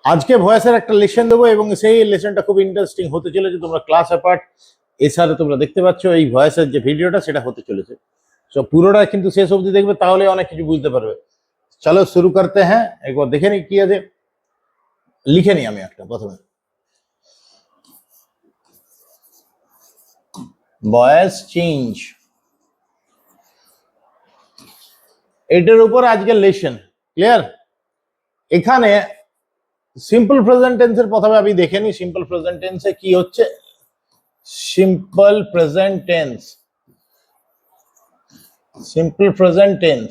আজকে ভয়েসের একটা লেসন দেবো এবং সেই লেসনটা খুব ইন্টারেস্টিং হতে চলেছে। তোমরা ক্লাস অ্যাপার্ট এছাড়া তোমরা দেখতে পাচ্ছ এই ভয়েসের যে ভিডিওটা সেটা হতে চলেছে। সো পুরোটা কিন্তু শেষ অবধি দেখবে, তাহলে অনেক কিছু বুঝতে পারবে। চলো শুরু করতে হ্যাঁ, একবার দেখে নি কি আছে, লিখে নি আমি একটা প্রথমে। ভয়েস চেঞ্জ, এটার উপর আজকের লেসন। ক্লিয়ার? এখানে সিম্পল প্রেজেন্ট টেন্সের প্রথমে আমি দেখে নি সিম্পল প্রেজেন্ট টেন্সে কি হচ্ছে। Simple present tense, simple present tense,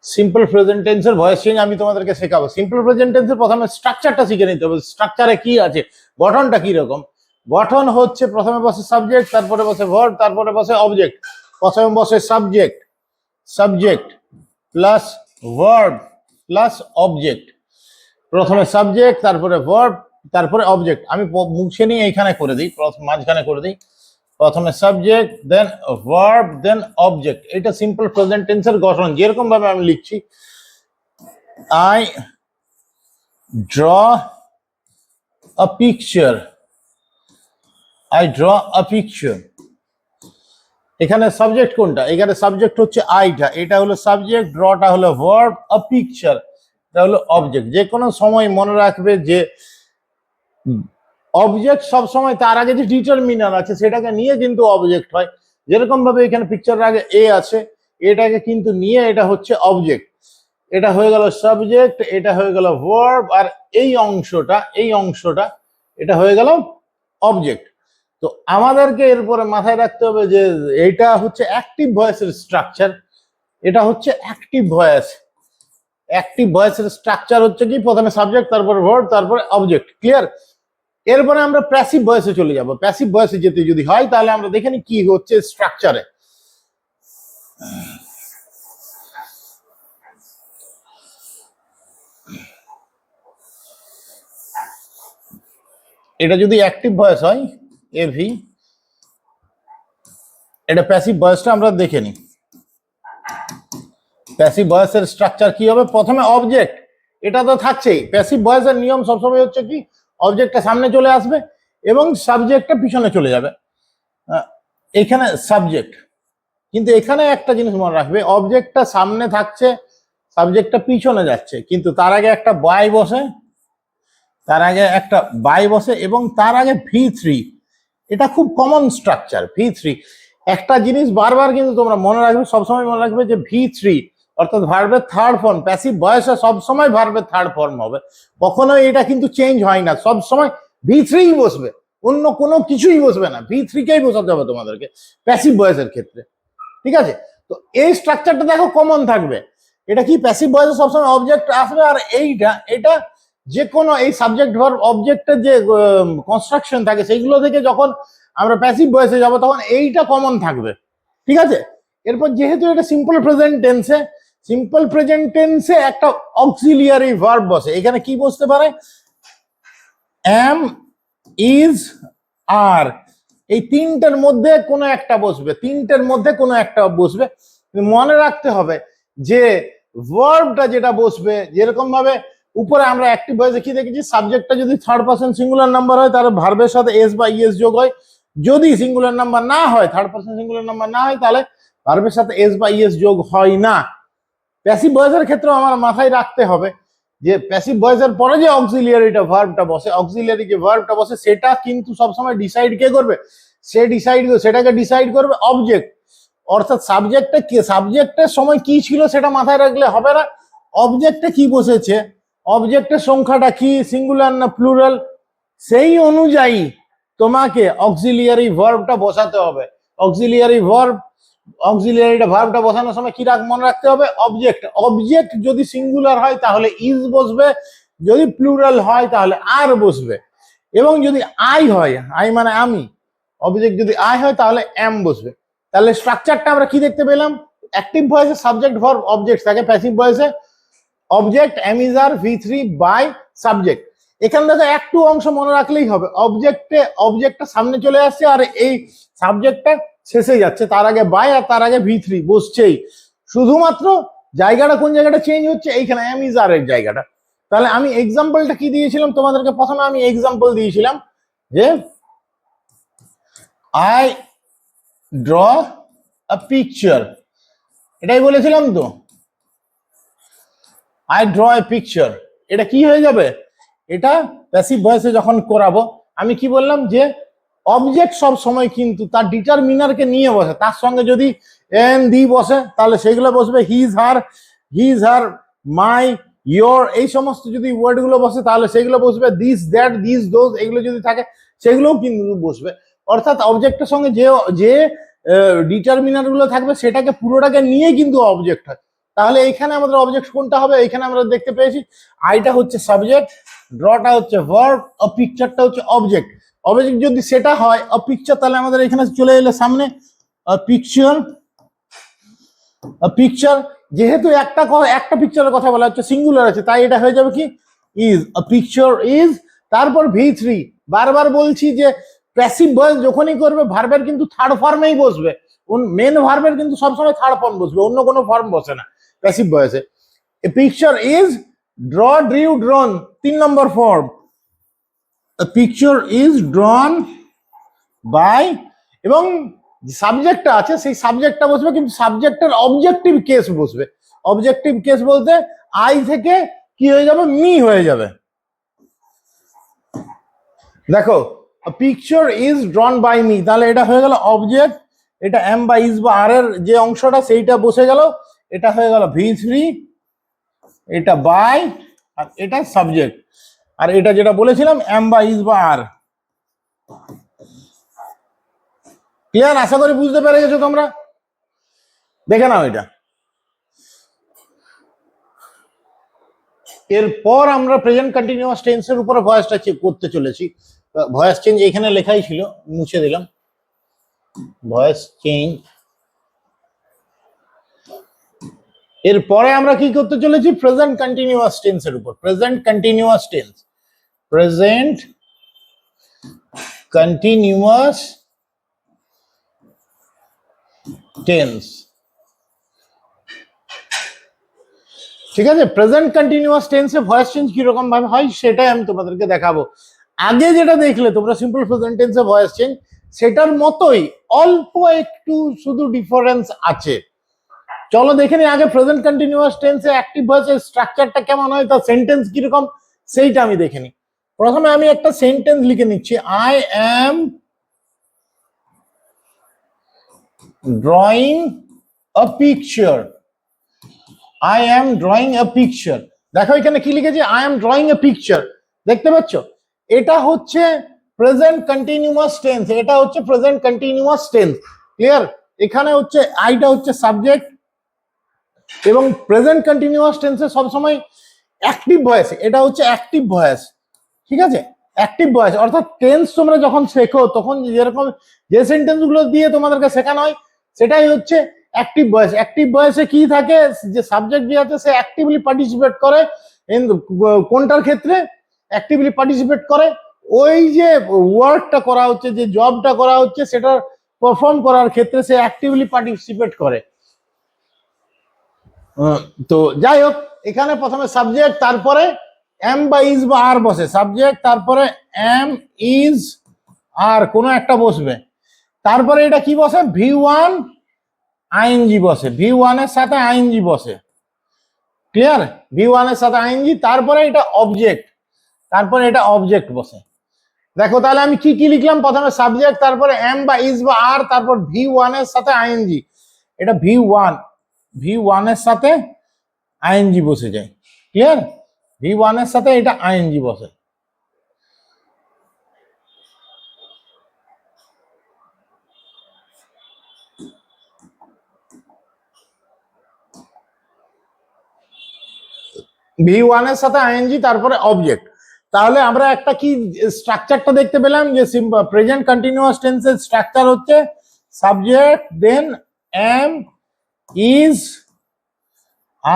simple present টেন্সের ভয়েস চেঞ্জ আমি তোমাদেরকে শেখাবো। সিম্পল প্রেজেন্ট টেন্সের প্রথমে স্ট্রাকচারটা শিখে নিতে হবে। স্ট্রাকচারে কি আছে, গঠনটা কি রকম। গঠন হচ্ছে প্রথমে বসে সাবজেক্ট, তারপরে বসে ভার্ব, তারপরে বসে অবজেক্ট। প্রথমে বসে subject, subject plus verb plus object. প্রথমে সাবজেক্ট, তারপরে ভার্ব, তারপরে অবজেক্ট। আমি মুছে নিয়ে এইখানে করে দিই, মাঝখানে করে দিই। প্রথমে subject, then verb, then object. এটা সিম্পল প্রেজেন্ট টেন্সের গঠন। যেরকম ভাবে আমি লিখছি, I draw a picture, I draw a picture. এখানে সাবজেক্ট কোনটা? এখানে সাবজেক্ট হচ্ছে আইটা, এটা হলো সাবজেক্ট, ড্রটা হলো ভার্ব, আ পিকচার এটা হলো অবজেক্ট। যে কোনো সময় মনে রাখবে যে অবজেক্ট সবসময় তার আগে যে ডিটারমিনার আছে সেটাকে নিয়ে কিন্তু অবজেক্ট হয়। যেরকম ভাবে এখানে পিকচারের আগে এ আছে, এটাকে কিন্তু নিয়ে এটা হচ্ছে অবজেক্ট। এটা হয়ে গেল সাবজেক্ট, এটা হয়ে গেল ভার্ব, আর এই অংশটা এটা হয়ে গেল অবজেক্ট। তো আমাদেরকে এরপরে মাথায় রাখতে হবে যে এটা হচ্ছে অ্যাক্টিভ ভয়েসের স্ট্রাকচার। এটা হচ্ছে অ্যাক্টিভ ভয়েস। অ্যাক্টিভ ভয়েসের স্ট্রাকচার হচ্ছে কি, প্রথমে সাবজেক্ট, তারপরে ভার্ব, তারপরে অবজেক্ট। ক্লিয়ার? এরপরে আমরা প্যাসিভ ভয়েসে চলে যাব। প্যাসিভ ভয়েসে যেতে যদি হয় তাহলে আমরা দেখে নিই কি হচ্ছে স্ট্রাকচারে। এটা যদি অ্যাক্টিভ ভয়েস হয় এভি, এটা প্যাসিভ ভয়েসটা আমরা দেখে নিই। প্যাসিভ ভয়েসের স্ট্রাকচার কি হবে? প্রথমে অবজেক্ট, এটা তো থাকছেই। প্যাসিভ ভয়েসের নিয়ম সবসময় হচ্ছে কি, অবজেক্টটা সামনে চলে আসবে এবং সাবজেক্টটা পিছনে চলে যাবে। এখানে সাবজেক্ট, কিন্তু এখানে একটা জিনিস মনে রাখবে, অবজেক্টটা সামনে থাকছে, সাবজেক্টটা পিছনে যাচ্ছে, কিন্তু তার আগে একটা বাই বসে, তার আগে একটা বাই বসে এবং তার আগে V3। এটা খুব কমন স্ট্রাকচার V3। একটা জিনিস বারবার কিন্তু তোমরা মনে রাখবে, সবসময় মনে রাখবে যে V3 অর্থাৎ ভার্বের থার্ড ফর্ম। প্যাসিভ ভয়েসে সবসময় ভার্বের থার্ড ফর্ম হবে, কখনো এটা কিন্তু চেঞ্জ হয় না। সবসময় V3ই বসবে, অন্য কোনো কিছুই বসবে না, V3কেই বসাতে হবে তোমাদেরকে প্যাসিভ ভয়েসের ক্ষেত্রে। ঠিক আছে? তো এই স্ট্রাকচারটা দেখো কমন থাকবে। এটা কি, প্যাসিভ ভয়েসে সবসময় অবজেক্ট আসবে, আর এটা যে কোনো এই সাবজেক্ট ভার্ব অবজেক্টের যে কনস্ট্রাকশন থাকে সেইগুলো থেকে যখন আমরা প্যাসিভ ভয়েসে যাব তখন এইটা কমন থাকবে। ঠিক আছে? এরপর যেহেতু এটা সিম্পল প্রেজেন্ট টেন্সে, সিম্পল প্রেজেন্ট টেন্সে একটা অক্সিলিয়ারি ভার্ব বসে। এখানে কি বসতে পারে? এম, ইজ, আর। এই তিনটের মধ্যে কোনো একটা বসবে, তিনটের মধ্যে কোনো একটা বসবে। মনে রাখতে হবে যে ভার্বটা যেটা বসবে, যেরকম ভাবে উপরে আমরা অ্যাক্টিভ ভয়েসে কি দেখেছি, সাবজেক্টটা যদি থার্ড পারসন সিঙ্গুলার নাম্বার হয় তাহলে ভার্বের সাথে এস বা ইএস যোগ হয়। যদি সিঙ্গুলার নাম্বার না হয়, থার্ড পারসন সিঙ্গুলার নাম্বার না হয়, তাহলে ভার্বের সাথে এস বা ইএস যোগ হয় না। প্যাসিভ ভয়েসের ক্ষেত্রে আমার মাথায় রাখতে হবে যে প্যাসিভ ভয়েসের পরে যে অক্সিলিয়ারিটা ভার্বটা বসে, অক্সিলিয়ারি যে ভার্বটা বসে সেটা কিন্তু সবসময় ডিসাইড কে করবে? সেটাকে ডিসাইড করবে অবজেক্ট। অর্থাৎ সাবজেক্টের সময় কি ছিল সেটা মাথায় রাখলে হবে না, অবজেক্টে কি বসেছে, অবজেক্টের সংখ্যাটা কি, সিঙ্গুলার না প্লুরাল, সেই অনুযায়ী তোমাকে অক্সিলিয়ারি ভার্বটা বসাতে হবে। অক্সিলিয়ারিটা ভার্বটা বসানোর সময় কি মনে রাখতে হবে? অবজেক্ট যদি সিঙ্গুলার হয় তাহলে ইজ বসবে, যদি প্লুরাল হয় তাহলে আর বসবে, এবং যদি আই হয়, আই মানে আমি, অবজেক্ট যদি আই হয় তাহলে এম বসবে। তাহলে স্ট্রাকচারটা আমরা কি দেখতে পেলাম? অ্যাক্টিভ ভয়েসে সাবজেক্ট ভার্ব অবজেক্ট থাকে, প্যাসিভ ভয়েসে object, am, is, are, V3 by subject. এখান থেকে একটু অংশ মনে রাখলেই হবে, অবজেক্টটা সামনে চলে আসছে আর এই সাবজেক্টটা শেষে যাচ্ছে, তার আগে বাই আর তার আগে V3 বসছেই। শুধুমাত্র জায়গাটা কোন জায়গাটা চেঞ্জ হচ্ছে, এইখানে এম ইজ আর এর জায়গাটা। তাহলে আমি এক্সাম্পলটা কি দিয়েছিলাম তোমাদেরকে, প্রথমে আমি এক্সাম্পল দিয়েছিলাম যে আই ড্র আ পিকচার, এটাই বলেছিলাম তো, আই ড্র এ পিকচার। এটা কি হয়ে যাবে, এটা প্যাসিভ ভয়েসে যখন করাবো আমি কি বললাম যে অবজেক্ট সব সময় কিন্তু তার ডিটারমিনারকে নিয়ে বসে, তার সঙ্গে যদি এন দি বসে তাহলে সেগুলো বসবে হিজ হার মাই ইয়োর, এই সমস্ত যদি ওয়ার্ডগুলো বসে তাহলে সেগুলো বসবে দিস দ্যাট দিস দোজ, এগুলো যদি থাকে সেগুলোও কিন্তু বসবে। অর্থাৎ অবজেক্টের সঙ্গে যে যে ডিটারমিনার গুলো থাকবে সেটাকে পুরোটাকে নিয়ে কিন্তু অবজেক্ট হয়। তাহলে এইখানে আমাদের অবজেক্ট কোনটা হবে, এইখানে আমরা দেখতে পেয়েছি আইটা হচ্ছে সাবজেক্ট, ড্রটা হচ্ছে ভার্ব, আর পিকচারটা হচ্ছে অবজেক্ট। অবজেক্ট যদি সেটা হয় আ পিকচার, তাহলে আমাদের এখানে চলে এলো সামনে পিকচার। পিকচার যেহেতু একটা পিকচারের কথা বলা হচ্ছে, সিঙ্গুলার আছে, তাই এটা হয়ে যাবে কি ইজ, আ পিকচার ইজ। তারপর V3, বারবার বলছি যে প্যাসিভ ভয়েস যখনই করবে ভার্বের কিন্তু থার্ড ফর্মেই বসবে, মেন ভার্বের কিন্তু সবসময় থার্ড ফর্ম বসবে, অন্য কোনো ফর্ম বসে না প্যাসিভ ভয়েসে। A picture is draw, drew, drawn 3 নম্বর form. A picture is drawn by, এবং সাবজেক্টটা আছে সেই সাবজেক্টটা বসবে, কিন্তু সাবজেক্টের অবজেক্টিভ কেস বসবে। অবজেক্টিভ কেস বলতে আই থেকে কি হয়ে যাবে, মি হয়ে যাবে। দেখো picture is drawn by me, তাহলে এটা হয়ে গেল অবজেক্ট, এটা এম বা ইজ বা আর এর যে অংশটা সেইটা বসে গেল, এটা হয়ে গেল V3, এটা বাই, আর এটা সাবজেক্ট, আর এটা যেটা বলেছিলাম এম বা ইজ বা আর। ক্লিয়ার? আশা করি বুঝতে পেরে গেছো তোমরা। দেখে নাও এটা। এরপর আমরা প্রেজেন্ট কন্টিনিউয়াস টেন্সের উপরে ভয়েসটা চেক করতে চলেছি। ভয়েস চেঞ্জ এখানে লেখাই ছিল, মুছে দিলাম। ভয়েস চেঞ্জ, এরপরে আমরা কি করতে চলেছি, প্রেজেন্ট কন্টিনিউয়াস টেন্সের উপর। Present continuous tense, present continuous tense, ঠিক আছে। প্রেজেন্ট কন্টিনিউয়াস টেন্সে ভয়েস চেঞ্জ কিরকম ভাবে হয় সেটাই আমি তোমাদেরকে দেখাবো। আগে যেটা দেখলে তোমরা সিম্পল প্রেজেন্ট টেন্সে ভয়েস চেঞ্জ, সেটার মতোই অল্প একটু শুধু ডিফারেন্স আছে। চলো দেখে নি আগে প্রেজেন্ট কন্টিনিউয়াস টেন্সে অ্যাক্টিভ ভয়েসের স্ট্রাকচারটা কেমন হয়, তার সেন্টেন্স কিরকম সেইটা আমি দেখে নি। প্রথমে আমি একটা সেন্টেন্স লিখে নিচ্ছি, I am drawing a picture, I am drawing a picture. দেখো এখানে কি লিখেছি, I am drawing a picture, দেখতে পাচ্ছ? এটা হচ্ছে প্রেজেন্ট কন্টিনিউয়াস টেন্স, এটা হচ্ছে প্রেজেন্ট কন্টিনিউয়াস টেন্স। ক্লিয়ার? এখানে হচ্ছে আইটা হচ্ছে সাবজেক্ট, এবং প্রেজেন্ট কন্টিনিউয়াস টেন্সে সবসময় অ্যাক্টিভ ভয়েস, এটা হচ্ছে অ্যাক্টিভ ভয়েস, ঠিক আছে। অ্যাক্টিভ ভয়েস অর্থাৎ টেন্স তোমরা যখন শেখো তখন যেরকম যে সেন্টেন্স গুলো দিয়ে তোমাদেরকে শেখানো হয় সেটাই হচ্ছে অ্যাক্টিভ ভয়েস। অ্যাক্টিভ ভয়েসে কি থাকে, যে সাবজেক্ট যে আছে সে অ্যাক্টিভলি পার্টিসিপেট করে, কোনটার ক্ষেত্রে অ্যাক্টিভলি পার্টিসিপেট করে, ওই যে ওয়ার্কটা করা হচ্ছে, যে জবটা করা হচ্ছে সেটা পারফর্ম করার ক্ষেত্রে সে অ্যাক্টিভলি পার্টিসিপেট করে। তো যাই হোক, এখানে প্রথমে সাবজেক্ট, তারপরে এম বা ইজ বা আর বসে, সাবজেক্ট তারপরে এম ইজ আর কোনো একটা বসবে, তারপরে এটা কি বসে, V1 আইএনজি বসে, V1 এর সাথে আইএনজি বসে। ক্লিয়ার? V1 এর সাথে আইএনজি, তারপরে এটা অবজেক্ট, তারপরে এটা অবজেক্ট বসে। দেখো তাহলে আমি কি কি লিখলাম, প্রথমে সাবজেক্ট, তারপরে এম বা ইজ বা আর, তারপর V1 এর সাথে আইএনজি। এটা V1 এর সাথে আইএনজি বসে যায়। ক্লিয়ার? V1 এর সাথে এটা আইএনজি বসে। V1 এর সাথে আইএনজি তারপরে অবজেক্ট। তাহলে আমরা একটা কি স্ট্রাকচারটা দেখতে পেলাম, যে প্রেজেন্ট কন্টিনিউয়াস টেন্সের স্ট্রাকচার হচ্ছে subject, then am, is,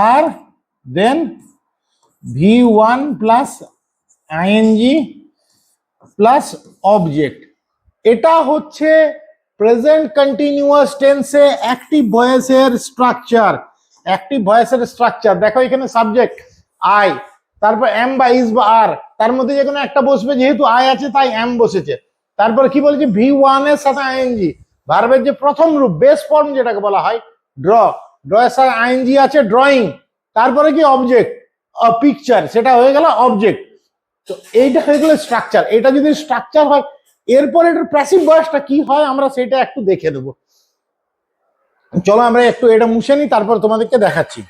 are, then V1 plus ING plus object. এটা হচ্ছে প্রেজেন্ট কন্টিনিউয়াস টেন্সে অ্যাক্টিভ ভয়েসের স্ট্রাকচার। অ্যাক্টিভ ভয়েসের স্ট্রাকচার দেখো, এখানে সাবজেক্ট আই, তারপর এম বা ইজ বা আর, তার মধ্যে যে কোনো একটা বসবে, যেহেতু আই আছে তাই এম বসেছে। তারপর কি বলছি, V1 এর সাথে আইএনজি, ভার্বের যে প্রথম রূপ বেস ফর্ম যেটাকে বলা হয় ড্র, ড্র এর সাথে আইএনজি আছে ড্রয়িং, তারপরে কি অবজেক্ট পিকচার, সেটা হয়ে গেল অবজেক্ট। তো এইটা হয়ে গেল স্ট্রাকচার। এটা যদি স্ট্রাকচার হয়, এরপর এটার প্যাসিভ ভয়েসটা কি হয় আমরা সেটা একটু দেখে নেবো। চলো আমরা একটু এটা মুছে নিই, তারপর তোমাদেরকে দেখাচ্ছি।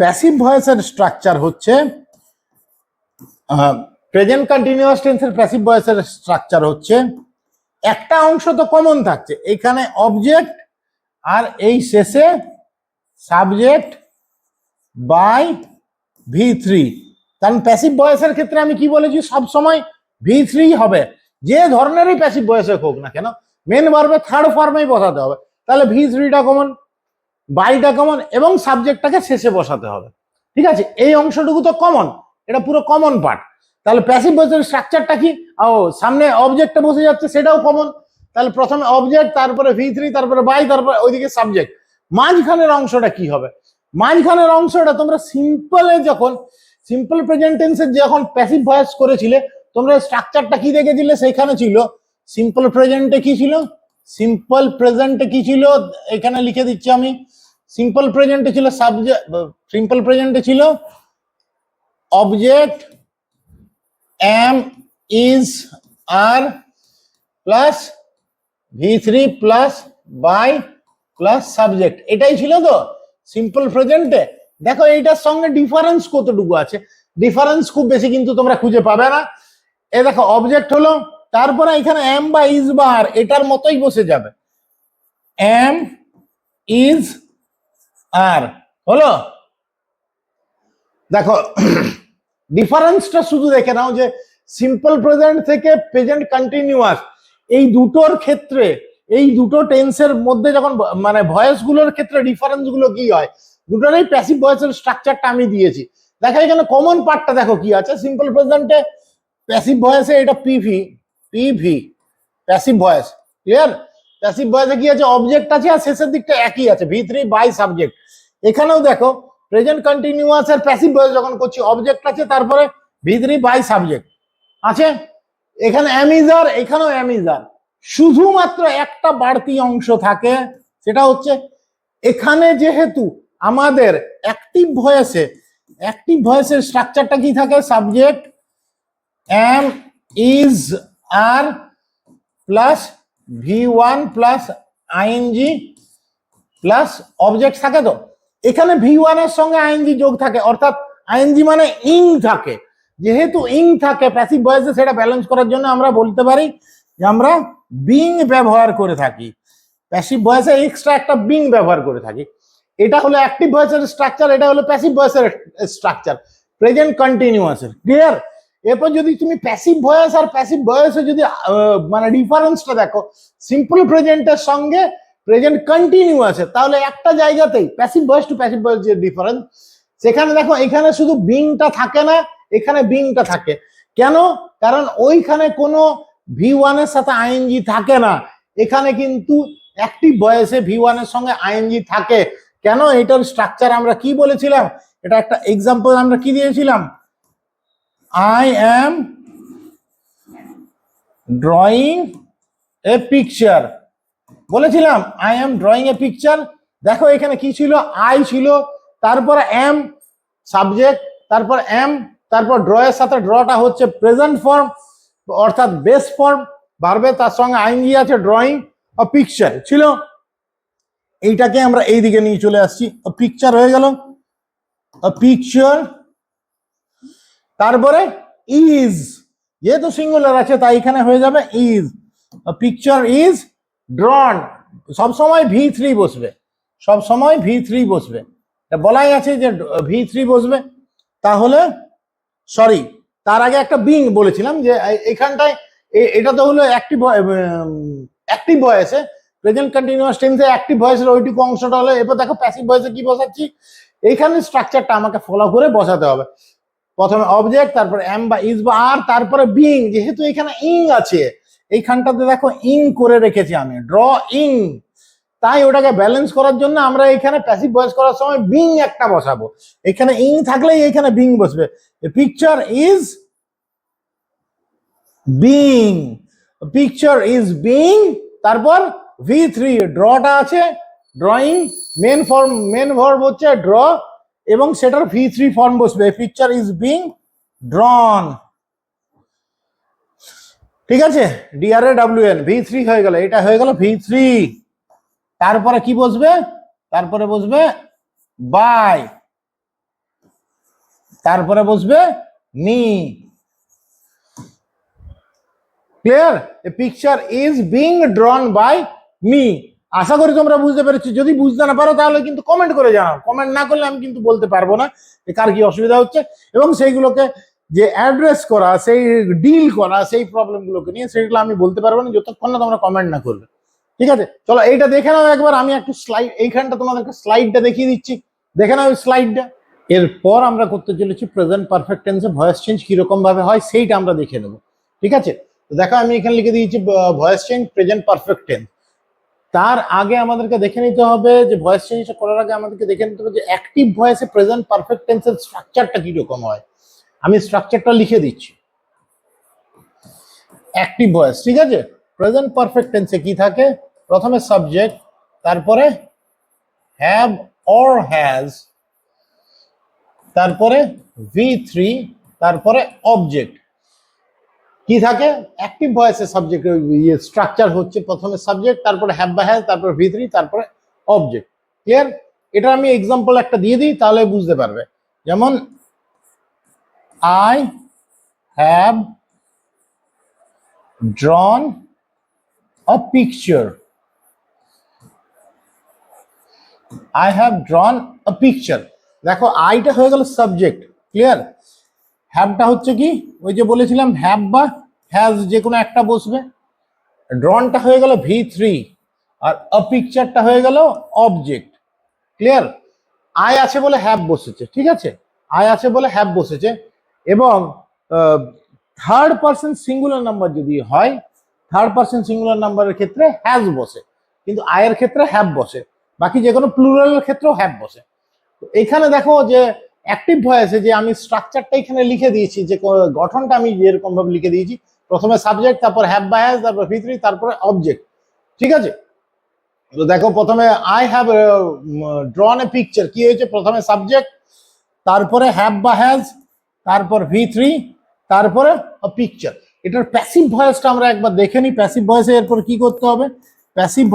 প্যাসিভ ভয়েসের স্ট্রাকচার হচ্ছে, প্রেজেন্ট কন্টিনিউয়াস টেন্সের প্যাসিভ ভয়েসের স্ট্রাকচার হচ্ছে, একটা অংশ তো কমন থাকছে, এখানে অবজেক্ট আর এই শেষে সাবজেক্ট বাই V3। কারণ প্যাসিভ ভয়েসের ক্ষেত্রে আমি কি বলেছি, সবসময় V3 হবে, যে ধরনেরই প্যাসিভ ভয়েসে হোক না কেন, মেন ভার্বে থার্ড ফর্মেই বসাতে হবে। তাহলে V3টা কমন, বাইটা কমন, এবং সাবজেক্টটাকে শেষে বসাতে হবে। ঠিক আছে, এই অংশটুকু তো কমন, এটা পুরো কমন পার্ট। তাহলে প্যাসিভ ভয়েসের স্ট্রাকচারটা কি, ও সামনে অবজেক্টটা বসে যাচ্ছে, সেটাও কমন। তাহলে প্রথমে অবজেক্ট, তারপরে V3, তারপরে বাই, তারপরে ওইদিকে সাবজেক্ট। মাঝখানের অংশটা কি হবে, মাঝখানের অংশটা তোমরা সিম্পলে, যখন সিম্পল প্রেজেন্ট টেন্সের যখন প্যাসিভ ভয়েস করেছিলে, তোমরা স্ট্রাকচারটা কি দেখেছিলে, সেখানে ছিল সিম্পল প্রেজেন্টে কি ছিল, সিম্পল প্রেজেন্টে কি ছিল, এখানে লিখে দিচ্ছি আমি। সিম্পল প্রেজেন্টে ছিল সাবজেক্ট, সিম্পল প্রেজেন্টে ছিল object am is are plus V3 plus by plus subject, এটাই ছিল তো সিম্পল প্রেজেন্টে। দেখো এইটার সঙ্গে ডিফারেন্স কতটুকু আছে, ডিফারেন্স খুব বেশি কিন্তু তোমরা খুঁজে পাবে না। এ দেখো অবজেক্ট হলো, তারপরে এখানে এম বা ইজ বা আর এটার মতোই বসে যাবে, এম ইজ আর হলো। দেখো ডিফারেন্সটা শুধু দেখে নাও, যে সিম্পল প্রেজেন্ট থেকে প্রেজেন্ট কন্টিনিউয়াস, এই দুটোর ক্ষেত্রে, এই দুটো টেন্সের মধ্যে যখন মানে ভয়েস গুলোর ক্ষেত্রে ডিফারেন্স গুলো কি হয়, দুটোরই প্যাসিভ ভয়েসের স্ট্রাকচারটা আমি দিয়েছি। দেখো এখানে কমন পার্টটা দেখো কি আছে, সিম্পল প্রেজেন্টে প্যাসিভ ভয়েসে এটা PV, passive voice, clear. Passive ভয়েসে কি আছে, অবজেক্ট আছে আর শেষের দিকটা একই আছে, V3 বাই সাবজেক্ট। এখানেও দেখো প্রেজেন্ট কন্টিনিউয়াস এর প্যাসিভ ভয়েস যখন করছি, অবজেক্ট আছে, তারপরে V3 বাই সাবজেক্ট আছে। এখানে অ্যামিজার, এখানেও অ্যামিজার, শুধুমাত্র একটা বাড়তি অংশ থাকে, সেটা হচ্ছে এখানে যেহেতু আমাদের অ্যাক্টিভ ভয়েসের স্ট্রাকচারটা কি থাকে, subject am is are plus V1 plus ING plus object থাকে। তো এখানে V1 এর সঙ্গে আইএনজি যোগ থাকে, অর্থাৎ আইএনজি মানে ইং থাকে। যেহেতু ইং থাকে প্যাসিভ ভয়েসে, সেটা ব্যালেন্স করার জন্য আমরা বলতে পারি যে আমরা বিং ব্যবহার করে থাকি, প্যাসিভ ভয়েসে এক্সট্রা একটা বিং ব্যবহার করে থাকি। এটা হলো অ্যাক্টিভ ভয়েসের স্ট্রাকচার, এটা হলো প্যাসিভ ভয়েসের স্ট্রাকচার প্রেজেন্ট কন্টিনিউয়াসের, ক্লিয়ার। এরপর যদি তুমি প্যাসিভ ভয়েস আর প্যাসিভ ভয়েসে যদি মানে ডিফারেন্সটা দেখো, সিম্পল প্রেজেন্টের সঙ্গে প্রেজেন্ট কন্টিনিউয়াসে, তাহলে একটা জায়গাতেই passive voice to passive voice যে ডিফারেন্স, সেখানে দেখো এখানে শুধু বিংটা থাকে না, এখানে বিংটা থাকে। কেন? কারণ ওইখানে কোনো V1 এর সাথে আইএনজি থাকে না, এখানে কিন্তু অ্যাক্টিভ ভয়েসে V1 এর সঙ্গে আইএনজি থাকে। কেন? এটার স্ট্রাকচার আমরা কি বলেছিলাম, এটা একটা এক্সাম্পল আমরা কি দিয়েছিলাম, I am drawing a picture, বলেছিলাম I am drawing a picture. দেখো এখানে কি ছিল, আই ছিল, তারপর এম সাবজেক্ট, তারপর এম, তারপর ড্র এর সাথে ড্রটা হচ্ছে প্রেজেন্ট ফর্ম অর্থাৎ বেস ফর্ম, ভার্বে তার সঙ্গে আইএনজি আছে, ড্রয়িং ও পিকচার ছিল। এইটাকে আমরা এই দিকে নিয়ে চলে আসছি, পিকচার হয়ে গেল, পিকচার। তারপরে ইজ, যেহেতু সিঙ্গুলার আছে তাই এখানে হয়ে যাবে ইজ, পিকচার ইজ ড্রন। সবসময় V3 বসবে, সবসময় V3 বসবে, বলাই আছে যে V3 বসবে। তাহলে সরি, তার আগে একটা বিং বলেছিলাম, যে এখানটায় এটা তো হলো অ্যাক্টিভ ভয়েসে, প্রেজেন্ট কন্টিনিউয়াস টেন্সে অ্যাক্টিভ ভয়েসের ওইটুকু অংশটা হলো। এবার দেখো প্যাসিভ ভয়েসে কি বসাচ্ছি, এইখানে স্ট্রাকচারটা আমাকে ফলো করে বসাতে হবে। প্রথমে অবজেক্ট, তারপরে এম বা ইজ বা আর, তারপরে বিং। যেহেতু এখানে ইং আছে, এইখানটাতে দেখো ইং করে রেখেছি আমি, ড্র ইং, তাই ওটাকে ব্যালেন্স করার জন্য আমরা এখানে প্যাসিভ ভয়েস করার সময় বিং একটা বসাবো। এখানে ইং থাকলেই এখানে বিং বসবে। Picture is being, picture is being, তারপর V3 ড্রটা আছে, ড্রয়িং, মেন ভার্ব হচ্ছে ড্র, এবং সেটার V3 ফর্ম বসবে, পিকচার ইজ বিং ড্রন। ঠিক আছে, DRAWN V3 হয়ে গেল, এটা হয়ে গেল V3। তারপরে কি বসবে, তারপরে বসবে বাই, তারপরে বসবে me. Clear? A picture is being drawn by me. আশা করি তোমরা বুঝতে পেরেছো। যদি বুঝতে না পারো তাহলে কিন্তু কমেন্ট করে জানাও, কমেন্ট না করলে আমি কিন্তু বলতে পারবো না কার কি অসুবিধা হচ্ছে, এবং সেইগুলোকে যে অ্যাড্রেস করা, সেই ডিল করা, সেই প্রবলেমগুলোকে নিয়ে সেগুলো আমি বলতে পারবো না যতক্ষণ না তোমরা কমেন্ট না করবে। ঠিক আছে, চলো এইটা দেখে নাও একবার। আমি একটু স্লাইড, এইখানটা তোমাদেরকে স্লাইডটা দেখিয়ে দিচ্ছি, দেখে নাও স্লাইডটা। এরপর আমরা করতে চলেছি প্রেজেন্ট পারফেক্ট টেন্সে ভয়েস চেঞ্জ কিরকম ভাবে হয় সেইটা আমরা দেখে নেবো। ঠিক আছে, তো দেখো আমি এখানে লিখে দিয়েছি voice change present perfect tense. তার আগে আমাদেরকে দেখে নিতে হবে যে ভয়েস চেঞ্জটা করার আগে আমাদেরকে দেখে নিতে হবে যে অ্যাক্টিভ ভয়েসে প্রেজেন্ট পারফেক্ট টেন্সের স্ট্রাকচারটা কিরকম হয়। আমি স্ট্রাকচারটা লিখে দিচ্ছি। অ্যাক্টিভ ভয়েস, ঠিক আছে, প্রেজেন্ট পারফেক্ট টেন্সে কি থাকে, প্রথমে সাবজেক্ট, তারপরে হ্যাভ অর হ্যাজ, তারপরে V3, তারপরে অবজেক্ট। কি থাকে অ্যাক্টিভ ভয়েসে সাবজেক্ট স্ট্রাকচার হচ্ছে প্রথমে সাবজেক্ট, তারপরে হ্যাভ বা হ্যাজ, তারপরে V3, তারপরে অবজেক্ট। ক্লিয়ার? এটা আমি এক্সাম্পল একটা দিয়ে দিই তাহলে বুঝতে পারবে। যেমন I have ড্রন a picture, I have ড্রন a picture. দেখো আইটা হয়ে গেল সাবজেক্ট। ক্লিয়ার? হ্যাভটা হচ্ছে কি, ওই যে বলেছিলাম হ্যাভ বা হ্যাজ যে কোনো একটা বসবে। ড্রনটা হয়ে গেল V3, আর আ পিকচারটা হয়ে গেল অবজেক্ট। ক্লিয়ার? আই আছে বলে হ্যাভ বসেছে, ঠিক আছে, আই আছে বলে হ্যাভ বসেছে। এবং থার্ড পার্সন সিঙ্গুলার নাম্বার যদি হয়, থার্ড পার্সন সিঙ্গুলার নাম্বারের ক্ষেত্রে হ্যাজ বসে, কিন্তু আয়ের ক্ষেত্রে হ্যাভ বসে। বাকি যে কোনো প্লুরালের ক্ষেত্রেও হ্যাভ বসে। এখানে দেখো যে অ্যাক্টিভ ভয়েসে যে আমি স্ট্রাকচারটা এখানে লিখে দিয়েছি, যে গঠনটা আমি এরকম ভাবে লিখে দিয়েছি, প্রথমে সাবজেক্ট, তারপর হ্যাভ বা হ্যাজ, তারপর V3, তারপরে অবজেক্ট। ঠিক আছে, তো দেখো প্রথমে আই হ্যাভ ড্রন এ পিকচার, কি হয়েছে, প্রথমে সাবজেক্ট, তারপরে হ্যাভ বা হ্যাজ, তারপর V3, তারপরে পিকচার। এটার প্যাসিভ ভয়েসটা আমরা একবার দেখে নিই। প্যাসিভ ভয়েসে এরপর কি করতে হবে, প্যাসিভ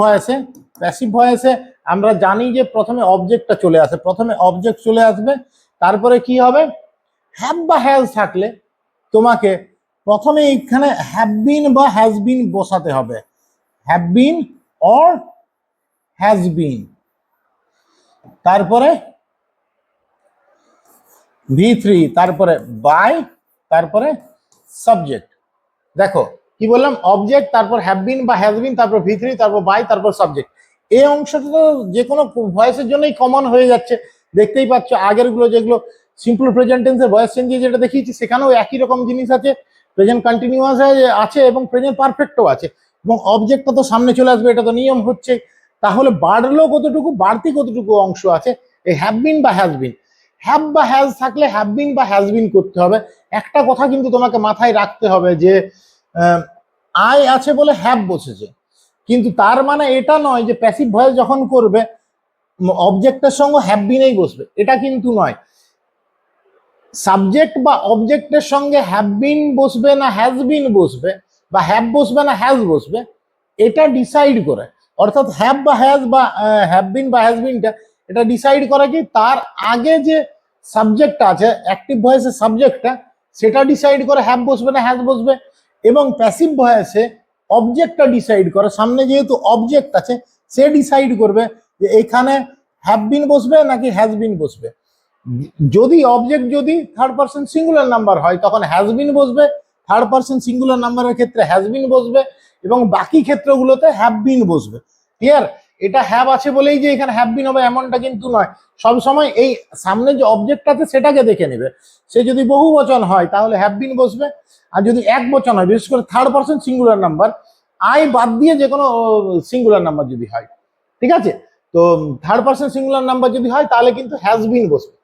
ভয়েসে আমরা জানি যে প্রথমে অবজেক্টটা চলে আসে, প্রথমে অবজেক্ট চলে আসবে, তারপরে কি হবে, হ্যাভ বা হ্যাজ থাকলে তোমাকে প্রথমে এখানে হ্যাভ বিন বা হ্যাজ বিন বসাতে হবে, have been or has been, তারপরে V3, তারপরে বাই, তারপরে সাবজেক্ট। দেখো কি বললাম, অবজেক্ট, তারপর হ্যাভ বিন বা হ্যাজ বিন, তারপর V3, তারপর বাই, তারপর সাবজেক্ট। এই অংশটা তো যে কোনো ভয়েসের জন্যই কমন হয়ে যাচ্ছে। দেখতেই পাচ্ছ আগের গুলো যেগুলো সিম্পল প্রেজেন্ট টেন্সের ভয়েস চেঞ্জে যেটা দেখিয়েছি, সেখানেও একই রকম জিনিস আছে, প্রেজেন্ট কন্টিনিউয়াস আছে এবং প্রেজেন্ট পারফেক্টও আছে, এবং অবজেক্টটা তো সামনে চলে আসবে, এটা তো নিয়ম হচ্ছে। তাহলে বাড়লো কতটুকু, বাড়তি কতটুকু অংশ আছে এই হ্যাভ বিন বা হ্যাজ বিন। হ্যাভ বা হ্যাজ থাকলে হ্যাভ বিন বা হ্যাজ বিন করতে হবে। একটা কথা কিন্তু তোমাকে মাথায় রাখতে হবে যে আই আছে বলে হ্যাভ বসেছে, কিন্তু তার মানে এটা নয় যে প্যাসিভ ভয়েস যখন করবে অবজেক্টের সঙ্গে হ্যাভ বিনেই বসবে, এটা কিন্তু নয়। সাবজেক্ট বা অবজেক্টের সঙ্গে হ্যাভ বিন বসবে না হ্যাজ বিন বসবে, বা হ্যাভ বসবে না হ্যাজ বসবে, এটা ডিসাইড করে, অর্থাৎ হ্যাভ বা হ্যাজ বা হ্যাভ বিন বা হ্যাজ বিনটা এটা ডিসাইড করে কি, তার আগে যে সাবজেক্টটা আছে অ্যাক্টিভ ভয়েসের সাবজেক্টটা, সেটা ডিসাইড করে হ্যাভ বসবে না হ্যাজ বসবে। এবং প্যাসিভ ভয়েসে অবজেক্টটা ডিসাইড করে, সামনে যেহেতু অবজেক্ট আছে সে ডিসাইড করবে যে এখানে হ্যাভ বিন বসবে নাকি হ্যাজ বিন বসবে। যদি অবজেক্ট যদি থার্ড পার্সন সিঙ্গুলার নাম্বার হয় তখন হ্যাজ বিন বসবে, থার্ড পার্সন সিঙ্গুলার নাম্বারের ক্ষেত্রে হ্যাজ বিন বসবে এবং বাকি ক্ষেত্রগুলোতে হ্যাভ বিন বসবে। ক্লিয়ার? এটা হ্যাভ আছে বলেই যে এখানে হ্যাভ বিন হবে এমনটা কিন্তু নয়। সব সময় এই সামনে যে অবজেক্ট আছে সেটাকে দেখে নেবে। সে যদি বহু বচন হয় তাহলে হ্যাভ বিন বসবে, আর যদি এক বচন হয়, বিশেষ করে third person singular number, I বাদ দিয়ে যে কোনো সিঙ্গুলার নাম্বার যদি হয়, ঠিক আছে, তো থার্ড পার্সন সিঙ্গুলার নাম্বার যদি হয় তাহলে কিন্তু হ্যাজ বিন বসবে।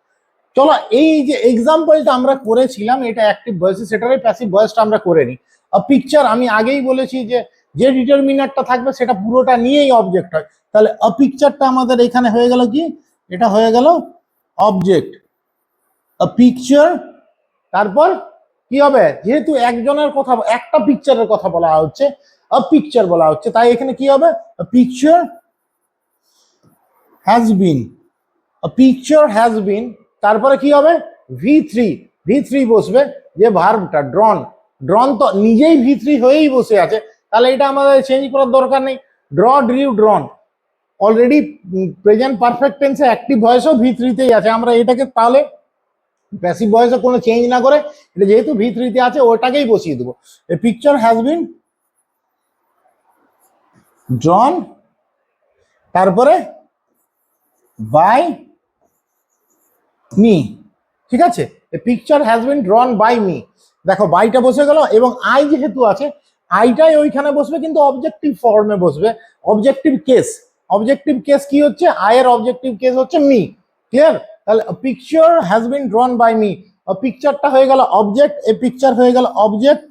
চলো এই যে এক্সাম্পলটা আমরা করেছিলাম এটা অ্যাক্টিভ ভয়েসে, সেটারই প্যাসিভ ভয়েসটা আমরা করে নিই। পিকচার আমি আগেই বলেছি যে ডিটারমিনারটা থাকবে সেটা পুরোটা নিয়েই অবজেক্ট হয়। তাহলে পিকচারটা আমাদের এখানে হয়ে গেল কি, এটা হয়ে গেল অবজেক্ট পিকচার। তারপর কি হবে, যেহেতু একজনের কথা, একটা পিকচারের কথা বলা হচ্ছে, পিকচার বলা হচ্ছে, তাই এখানে কি হবে, picture has bin, picture has বিন। তারপরে কি হবে, ভি থ্রি বসবে, যে ভার্বটা ড্রন, ড্রন তো নিজেই ভি3 হয়েই বসে আছে, তাহলে এটা আমাদের চেঞ্জ করার দরকার নেই। Draw, drew, drawn already present perfect টেন্সে অ্যাক্টিভ ভয়েসও ভি3তেই আছে। আমরা এটাকে তাহলে প্যাসিভ ভয়েসে কোনো চেঞ্জ না করে এটা যেহেতু ভি3তে আছে ওটাকেই বসিয়ে দেবো। এ পিকচার হ্যাজ বিন ড্রন, তারপরে বাই মি, ঠিক আছে, a picture has been drawn by me. দেখো বাইটা বসে গেল এবং আই যেহেতু আছে আইটাই ওইখানে বসবে কিন্তু অবজেক্টিভ ফর্মে বসবে, অবজেক্টিভ কেস। অবজেক্টিভ কেস কি হচ্ছে, আয়ের অবজেক্টিভ কেস হচ্ছে মি। ক্লিয়ার? তাহলে picture has been drawn by me, পিকচারটা হয়ে গেল অবজেক্ট, এ পিকচার হয়ে গেল অবজেক্ট,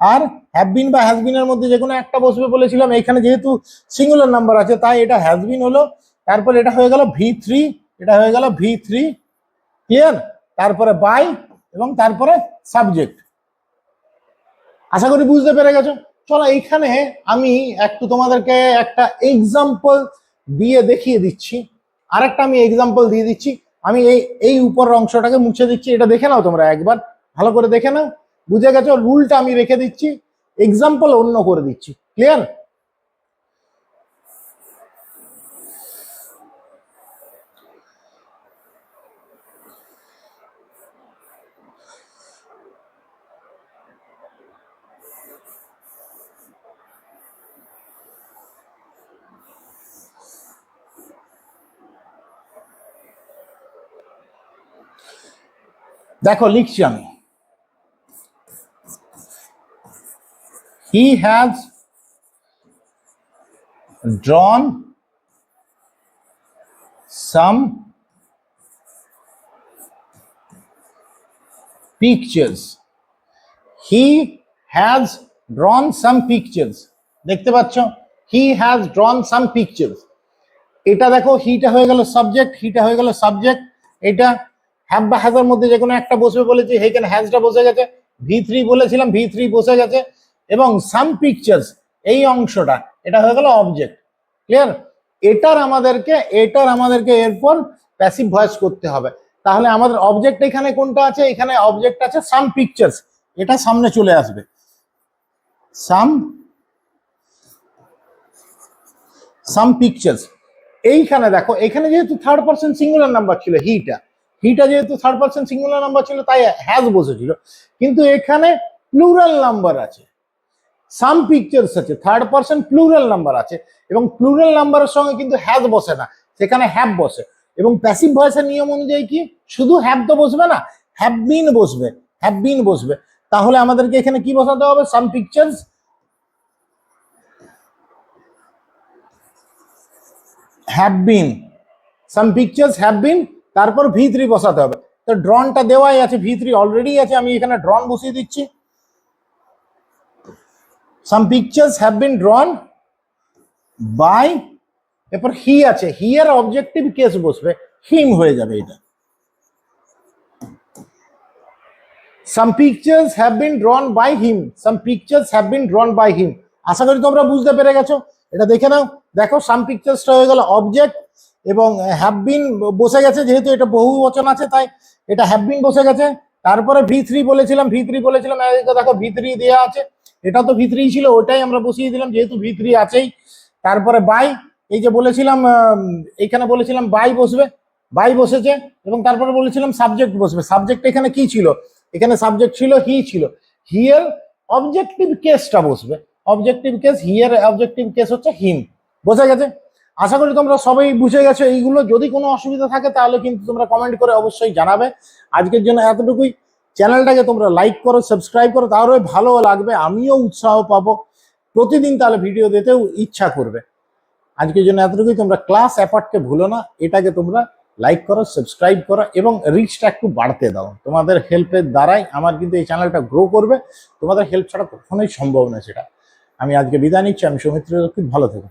আর হ্যাভ বিন বা হ্যাজ বিনের মধ্যে যে কোনো একটা বসবে বলেছিলাম, এখানে যেহেতু সিঙ্গুলার নাম্বার আছে তাই এটা হ্যাজ বিন হলো। তারপর এটা হয়ে গেল ভি3, এটা হয়ে গেল ভি3। ক্লিয়ার? তারপরে বাই এবং তারপরে সাবজেক্ট। আশা করি বুঝতে পেরে গেছো। চলো এইখানে আমি একটু তোমাদেরকে একটা এক্সাম্পল দিয়ে দেখিয়ে দিচ্ছি, আরেকটা আমি এক্সাম্পল দিয়ে দিচ্ছি। আমি এই উপরের অংশটাকে মুছে দিচ্ছি, এটা দেখে নাও তোমরা একবার ভালো করে দেখে নাও। বুঝে গেছো? রুলটা আমি রেখে দিচ্ছি, এক্সাম্পল অন্য করে দিচ্ছি। ক্লিয়ার? দেখো লিখছি আমি, he has drawn some pictures, he has drawn some pictures। দেখতে পাচ্ছ, he has drawn some pictures। এটা দেখো হিটা হয়ে গেল সাবজেক্ট, হিটা হয়ে গেল সাবজেক্ট, এটা হ্যাভ বা হ্যাজের মধ্যে যে কোনো একটা বসবে বলেছি, এখানে হ্যাজটা বসে গেছে, ভি3 বলেছিলাম, ভি3 বসে গেছে, এবং সাম পিকচার্স এই অংশটা এটা হয়ে গেল অবজেক্ট। ক্লিয়ার? এটার আমাদেরকে এরপর প্যাসিভ ভয়েস করতে হবে। তাহলে আমাদের অবজেক্ট এখানে কোনটা আছে, এখানে অবজেক্ট আছে সাম পিকচার্স, এটা সামনে চলে আসবে, সাম পিকচার্স। এইখানে দেখো, এখানে যেহেতু থার্ড পার্সন সিঙ্গুলার নাম্বার ছিল, হিটা যেহেতু থার্ড পার্সন সিঙ্গুলার নাম্বার ছিল তাই হ্যাজ বসেছিল, কিন্তু এখানে প্লুরাল নাম্বার আছে, সাম পিকচার্স আছে, থার্ড পার্সন প্লুরাল নাম্বার আছে, এবং প্লুরাল নাম্বারের সঙ্গে কিন্তু হ্যাজ বসে না, সেখানে হ্যাভ বসে। এবং প্যাসিভ ভয়েসের নিয়ম অনুযায়ী কি শুধু হ্যাভ তো বসবে না, হ্যাভ বিন বসবে, হ্যাভ বিন বসবে। তাহলে আমাদেরকে এখানে কি বসাতে হবে, some pictures have been, some pictures have been, তারপর ভি3 বসাতে হবে। তো ড্রনটা দেওয়াই আছে, ভি3 অলরেডি আছে, আমি এখানে ড্রন বসিয়ে দিচ্ছি। Some pictures have been drawn by, এরপর হি আছে, হি এর অবজেক্টিভ কেস বসবে, হিম হয়ে যাবে এটা। Some pictures have been drawn by him, some pictures have been drawn by him. আশা করি তোমরা বুঝতে পেরে গেছো। এটা দেখে নাও, দেখো সাম পিকচার্সটা হয়ে গেল অবজেক্ট এবং হ্যাভ বিন বসে গেছে, যেহেতু এটা বহু বচন আছে তাই এটা হ্যাভ বিন বসে গেছে। তারপরে ভি3 বলেছিলাম, দেখো ভি3 দেওয়া আছে, এটা তো ভি3 ছিল ওটাই আমরা বসিয়ে দিলাম যেহেতু ভি3 আছেই। তারপরে বাই, এই যে বলেছিলাম এইখানে বলেছিলাম বাই বসবে, বাই বসেছে, এবং তারপরে বলেছিলাম সাবজেক্ট বসবে। সাবজেক্ট এখানে কি ছিল, এখানে সাবজেক্ট ছিল হি ছিল, হি এর অবজেক্টিভ কেসটা বসবে। Objective case, here objective case হচ্ছে হিম। বোঝা গেছে? আশা করি তোমরা সবাই বুঝে গেছো এইগুলো। যদি কোনো অসুবিধা থাকে তাহলে কিন্তু তোমরা কমেন্ট করে অবশ্যই জানাবে। আজকের জন্য এতটুকুই। চ্যানেলটাকে তোমরা লাইক করো, সাবস্ক্রাইব করো, তাহলে ভালো লাগবে, আমিও উৎসাহ পাবো প্রতিদিন, তাহলে ভিডিও দিতেও ইচ্ছা করবে। আজকের জন্য এতটুকুই। তোমরা ক্লাস অ্যাপার্টকে ভুলো না, এটাকে তোমরা লাইক করো, সাবস্ক্রাইব করো এবং রিচটা একটু বাড়তে দাও। তোমাদের হেল্পের দ্বারাই আমার কিন্তু এই চ্যানেলটা গ্রো করবে। তোমাদের হেল্প ছাড়া কখনোই সম্ভব না সেটা। আমি আজকে বিদায় নিচ্ছি। আমি সৌমিত্র রক্ষিত। ভালো থেকো।